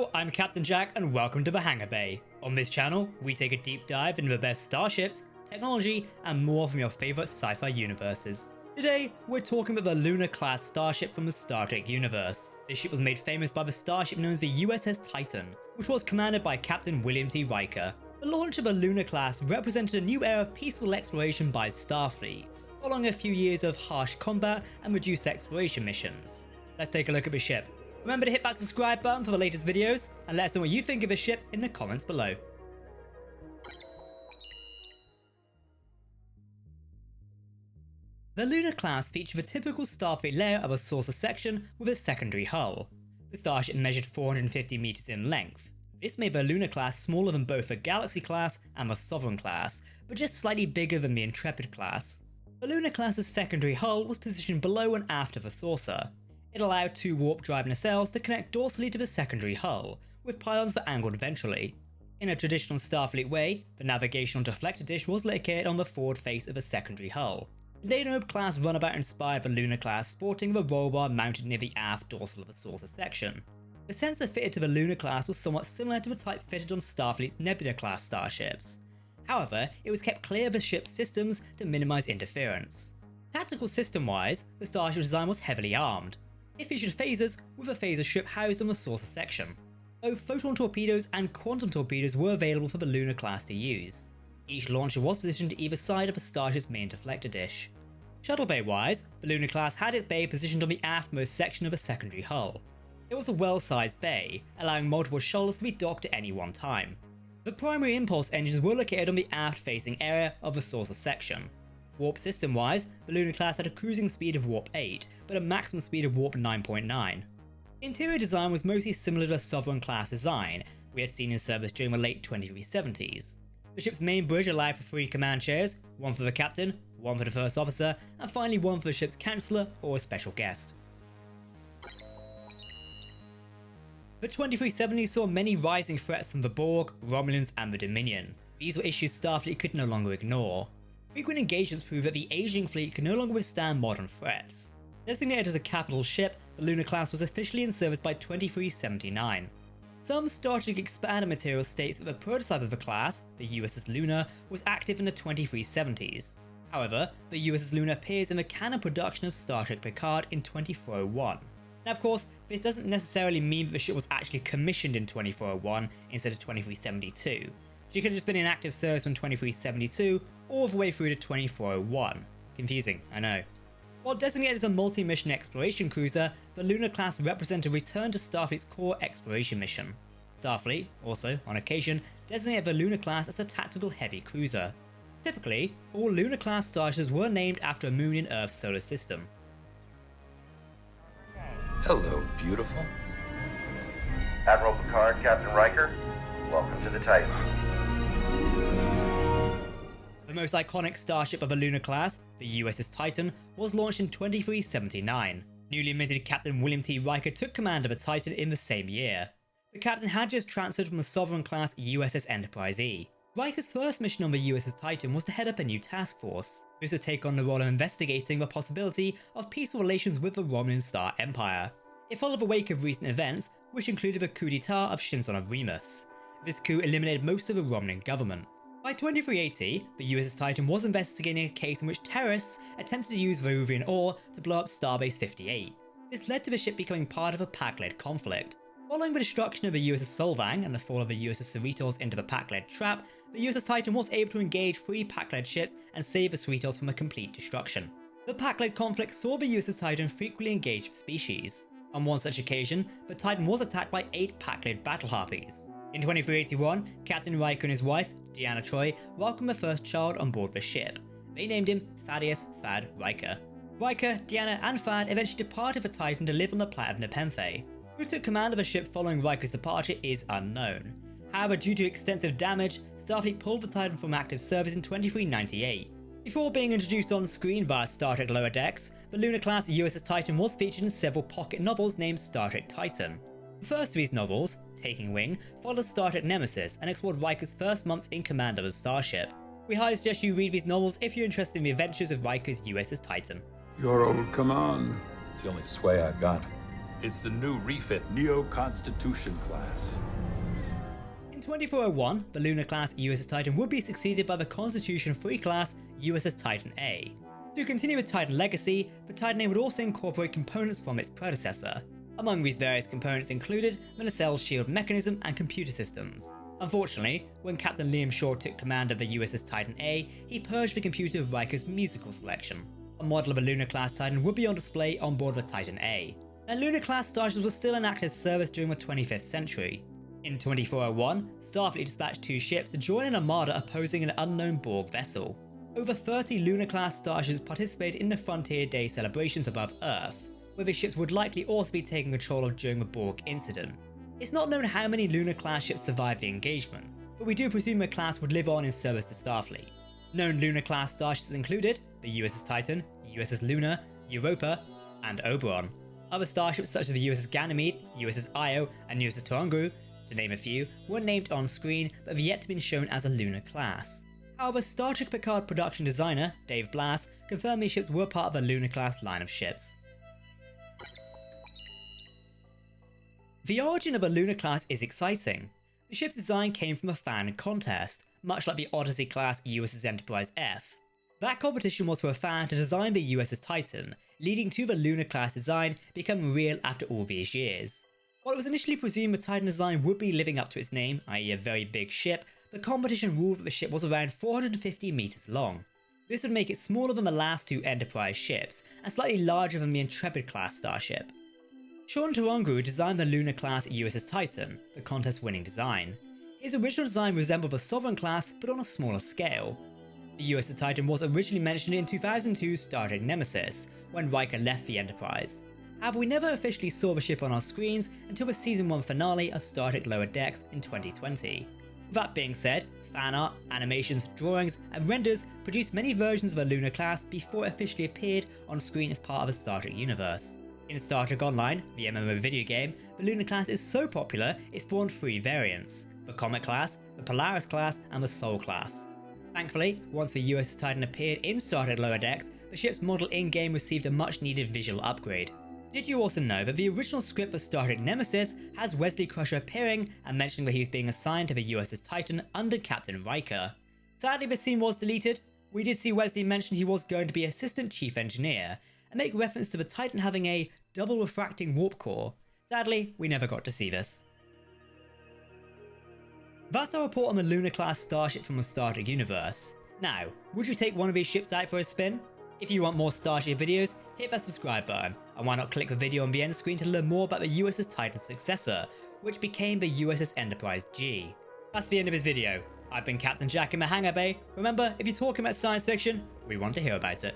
Hello, I'm Captain Jack and welcome to the Hangar Bay. On this channel, we take a deep dive into the best starships, technology, and more from your favorite sci-fi universes. Today, we're talking about the Luna-class Starship from the Star Trek universe. This ship was made famous by the starship known as the USS Titan, which was commanded by Captain William T. Riker. The launch of the Luna-class represented a new era of peaceful exploration by Starfleet, following a few years of harsh combat and reduced exploration missions. Let's take a look at the ship. Remember to hit that subscribe button for the latest videos, and let us know what you think of the ship in the comments below. The Luna-class featured the typical Starfleet layout of a saucer section with a secondary hull. The starship measured 450 meters in length. This made the Luna-class smaller than both the Galaxy-class and the Sovereign-class, but just slightly bigger than the Intrepid-class. The Luna-class's secondary hull was positioned below and aft of the saucer. It allowed two warp-drive nacelles to connect dorsally to the secondary hull, with pylons that angled ventrally. In a traditional Starfleet way, the navigational deflector dish was located on the forward face of the secondary hull. The Danobe-class runabout inspired the Luna-class, sporting the roll bar mounted near the aft dorsal of the saucer section. The sensor fitted to the Luna-class was somewhat similar to the type fitted on Starfleet's Nebula-class starships. However, it was kept clear of the ship's systems to minimize interference. Tactical system-wise, the starship design was heavily armed. It featured phasers, with a phaser ship housed on the saucer section. Both photon torpedoes and quantum torpedoes were available for the Luna-class to use. Each launcher was positioned to either side of the starship's main deflector dish. Shuttle bay-wise, the Luna-class had its bay positioned on the aftmost section of the secondary hull. It was a well-sized bay, allowing multiple shuttles to be docked at any one time. The primary impulse engines were located on the aft-facing area of the saucer section. Warp system-wise, the Luna-class had a cruising speed of warp 8, but a maximum speed of warp 9.9. Interior design was mostly similar to the Sovereign-class design we had seen in service during the late 2370s. The ship's main bridge allowed for 3 command chairs, one for the captain, one for the first officer, and finally one for the ship's counselor or a special guest. The 2370s saw many rising threats from the Borg, Romulans, and the Dominion. These were issues Starfleet could no longer ignore. Frequent engagements proved that the aging fleet could no longer withstand modern threats. Designated as a capital ship, the Luna-class was officially in service by 2379. Some Star Trek Expanded material states that the prototype of the class, the USS Luna, was active in the 2370s. However, the USS Luna appears in the canon production of Star Trek Picard in 2401. Now of course, this doesn't necessarily mean that the ship was actually commissioned in 2401 instead of 2372. She could have just been in active service from 2372 all the way through to 2401. Confusing, I know. While designated as a multi-mission exploration cruiser, the Luna-class represented a return to Starfleet's core exploration mission. Starfleet, also, on occasion, designated the Luna-class as a tactical heavy cruiser. Typically, all Luna-class starships were named after a moon in Earth's solar system. Hello, beautiful. Admiral Picard, Captain Riker, welcome to the Titan. The most iconic starship of the Luna-class, the USS Titan, was launched in 2379. Newly minted Captain William T. Riker took command of the Titan in the same year. The captain had just transferred from the Sovereign-class USS Enterprise E. Riker's first mission on the USS Titan was to head up a new task force. This would take on the role of investigating the possibility of peaceful relations with the Romulan Star Empire. It followed the wake of recent events, which included the coup d'etat of Shinson of Remus. This coup eliminated most of the Romulan government. By 2380, the USS Titan was investigating a case in which terrorists attempted to use Veruvian ore to blow up Starbase 58. This led to the ship becoming part of a Pac-led conflict. Following the destruction of the USS Solvang and the fall of the USS Cerritos into the Pac-led trap, the USS Titan was able to engage 3 Pac-led ships and save the Cerritos from a complete destruction. The Pac-led conflict saw the USS Titan frequently engage with species. On one such occasion, the Titan was attacked by 8 Pac-led battle harpies. In 2381, Captain Riker and his wife, Deanna Troi, welcomed the first child on board the ship. They named him Thaddeus Thad Riker. Riker, Deanna, and Thad eventually departed the Titan to live on the planet of Nepenthe. Who took command of the ship following Riker's departure is unknown. However, due to extensive damage, Starfleet pulled the Titan from active service in 2398. Before being introduced on screen via Star Trek Lower Decks, the Luna-class USS Titan was featured in several pocket novels named Star Trek Titan. The first of these novels, Taking Wing, followed Star Trek Nemesis and explored Riker's first months in command of the starship. We highly suggest you read these novels if you're interested in the adventures of Riker's USS Titan. Your old command. It's the only sway I've got. It's the new refit. Neo-Constitution class. In 2401, the Luna-class USS Titan would be succeeded by the Constitution III class USS Titan A. To continue with Titan legacy, the Titan A would also incorporate components from its predecessor. Among these various components included the nacelle shield mechanism and computer systems. Unfortunately, when Captain Liam Shaw took command of the USS Titan A, he purged the computer of Riker's musical selection. A model of a Luna-class Titan would be on display on board the Titan A. And Luna-class Starships were still in active service during the 25th century. In 2401, Starfleet dispatched 2 ships to join an armada opposing an unknown Borg vessel. Over 30 Luna-class Starships participated in the Frontier Day celebrations above Earth, where the ships would likely also be taken control of during the Borg incident. It's not known how many Luna-class ships survived the engagement, but we do presume the class would live on in service to Starfleet. Known Luna-class Starships included the USS Titan, USS Luna, Europa, and Oberon. Other starships such as the USS Ganymede, USS Io, and USS Torongu, to name a few, were named on screen but have yet to be shown as a Luna class. However, Star Trek Picard production designer Dave Blass confirmed these ships were part of the Luna class line of ships. The origin of the Luna class is exciting. The ship's design came from a fan contest, much like the Odyssey class USS Enterprise F. That competition was for a fan to design the USS Titan, leading to the Luna class design becoming real after all these years. While it was initially presumed the Titan design would be living up to its name, i.e. a very big ship, the competition ruled that the ship was around 450 meters long. This would make it smaller than the last 2 Enterprise ships, and slightly larger than the Intrepid class starship. Sean Torongu designed the Luna class USS Titan, the contest-winning design. His original design resembled the Sovereign class, but on a smaller scale. The USS Titan was originally mentioned in 2002's Star Trek Nemesis, when Riker left the Enterprise. However, we never officially saw the ship on our screens until the Season 1 finale of Star Trek Lower Decks in 2020. With that being said, fan art, animations, drawings, and renders produced many versions of the Luna class before it officially appeared on screen as part of the Star Trek universe. In Star Trek Online, the MMO video game, the Luna class is so popular it spawned 3 variants: the Comet class, the Polaris class, and the Sol class. Thankfully, once the USS Titan appeared in Star Trek Lower Decks, the ship's model in-game received a much-needed visual upgrade. Did you also know that the original script for Star Trek Nemesis has Wesley Crusher appearing and mentioning that he was being assigned to the USS Titan under Captain Riker? Sadly, the scene was deleted. We did see Wesley mention he was going to be Assistant Chief Engineer, and make reference to the Titan having a double refracting warp core. Sadly, we never got to see this. That's our report on the Luna-class starship from the Star Trek universe. Now, would you take one of these ships out for a spin? If you want more Starship videos, hit that subscribe button, and why not click the video on the end screen to learn more about the USS Titan's successor, which became the USS Enterprise G. That's the end of this video. I've been Captain Jack in the Hangar Bay. Remember, if you're talking about science fiction, we want to hear about it.